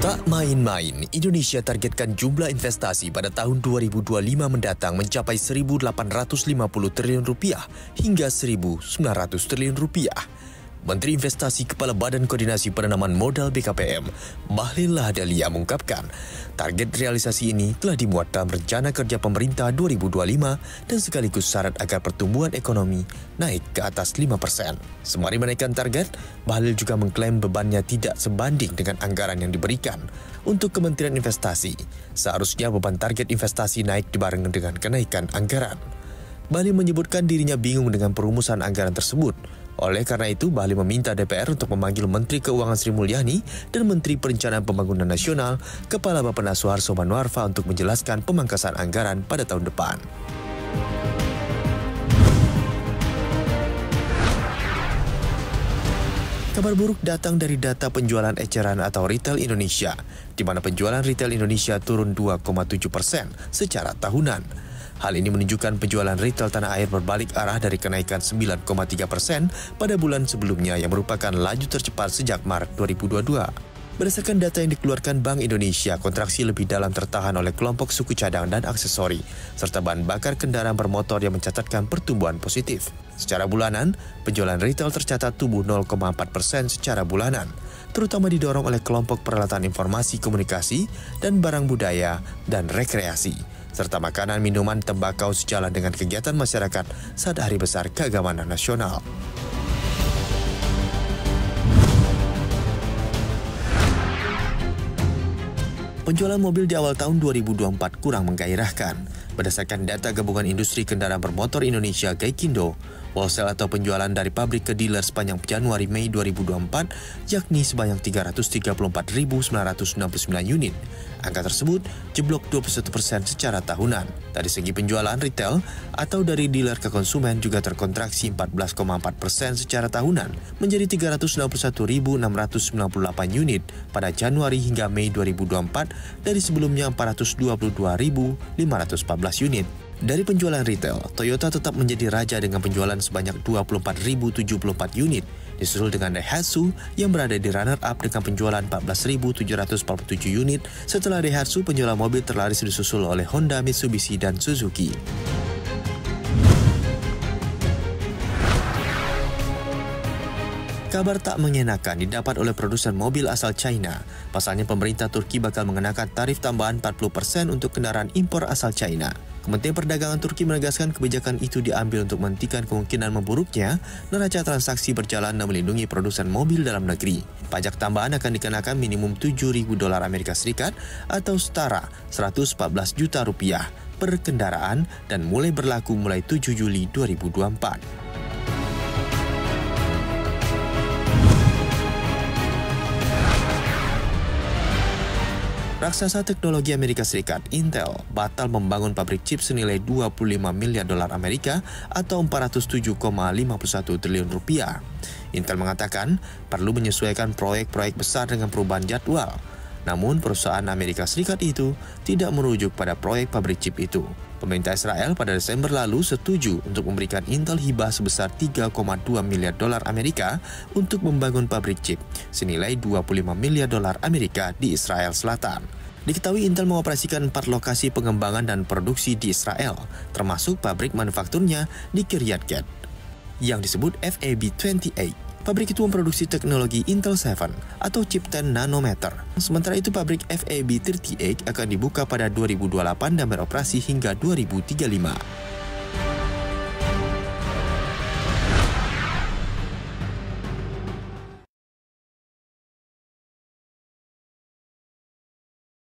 Tak main-main, Indonesia targetkan jumlah investasi pada tahun 2025 mendatang mencapai 1.850 triliun rupiah hingga 1.900 triliun rupiah. Menteri Investasi Kepala Badan Koordinasi Penanaman Modal BKPM, Bahlil Lahadalia mengungkapkan, target realisasi ini telah dimuat dalam Rencana Kerja Pemerintah 2025 dan sekaligus syarat agar pertumbuhan ekonomi naik ke atas 5%. Sembari menaikkan target, Bahlil juga mengklaim bebannya tidak sebanding dengan anggaran yang diberikan untuk Kementerian Investasi. Seharusnya beban target investasi naik dibarengi dengan kenaikan anggaran. Bahlil menyebutkan dirinya bingung dengan perumusan anggaran tersebut. Oleh karena itu, Bahlil meminta DPR untuk memanggil Menteri Keuangan Sri Mulyani dan Menteri Perencanaan Pembangunan Nasional, Kepala Bappenas Soeharto Manoarfa untuk menjelaskan pemangkasan anggaran pada tahun depan. Kabar buruk datang dari data penjualan eceran atau retail Indonesia, di mana penjualan retail Indonesia turun 2,7% secara tahunan. Hal ini menunjukkan penjualan retail tanah air berbalik arah dari kenaikan 9,3% pada bulan sebelumnya yang merupakan laju tercepat sejak Maret 2022. Berdasarkan data yang dikeluarkan Bank Indonesia, kontraksi lebih dalam tertahan oleh kelompok suku cadang dan aksesori, serta bahan bakar kendaraan bermotor yang mencatatkan pertumbuhan positif. Secara bulanan, penjualan retail tercatat tumbuh 0,4% secara bulanan, terutama didorong oleh kelompok peralatan informasi komunikasi dan barang budaya dan rekreasi, serta makanan, minuman, tembakau sejalan dengan kegiatan masyarakat saat Hari Besar Keagamaan Nasional. Penjualan mobil di awal tahun 2024 kurang menggairahkan. Berdasarkan data Gabungan Industri Kendaraan Bermotor Indonesia Gaikindo, wholesale atau penjualan dari pabrik ke dealer sepanjang Januari-Mei 2024 yakni sebanyak 334.969 unit. Angka tersebut jeblok 21% secara tahunan. Dari segi penjualan retail atau dari dealer ke konsumen juga terkontraksi 14,4% secara tahunan menjadi 361.698 unit pada Januari hingga Mei 2024 dari sebelumnya 422.514 unit. Dari penjualan retail, Toyota tetap menjadi raja dengan penjualan sebanyak 24.074 unit, disusul dengan Daihatsu yang berada di runner-up dengan penjualan 14.747 unit, setelah Daihatsu penjualan mobil terlaris disusul oleh Honda, Mitsubishi, dan Suzuki. Kabar tak mengenakan didapat oleh produsen mobil asal China. Pasalnya pemerintah Turki bakal mengenakan tarif tambahan 40% untuk kendaraan impor asal China. Kementerian Perdagangan Turki menegaskan kebijakan itu diambil untuk menghentikan kemungkinan memburuknya neraca transaksi berjalan dan melindungi produsen mobil dalam negeri. Pajak tambahan akan dikenakan minimum $7.000 Amerika Serikat atau setara 114 juta rupiah per kendaraan dan mulai berlaku mulai 7 Juli 2024. Raksasa teknologi Amerika Serikat, Intel, batal membangun pabrik chip senilai $25 miliar Amerika atau 407,51 triliun rupiah. Intel mengatakan perlu menyesuaikan proyek-proyek besar dengan perubahan jadwal. Namun perusahaan Amerika Serikat itu tidak merujuk pada proyek pabrik chip itu. Pemerintah Israel pada Desember lalu setuju untuk memberikan Intel hibah sebesar $3,2 miliar Amerika untuk membangun pabrik chip senilai $25 miliar Amerika di Israel Selatan. Diketahui Intel mengoperasikan 4 lokasi pengembangan dan produksi di Israel, termasuk pabrik manufakturnya di Kiryat Gat, yang disebut Fab28. Pabrik itu memproduksi teknologi Intel 7 atau chip 10 nanometer. Sementara itu pabrik Fab38 akan dibuka pada 2028 dan beroperasi hingga 2035.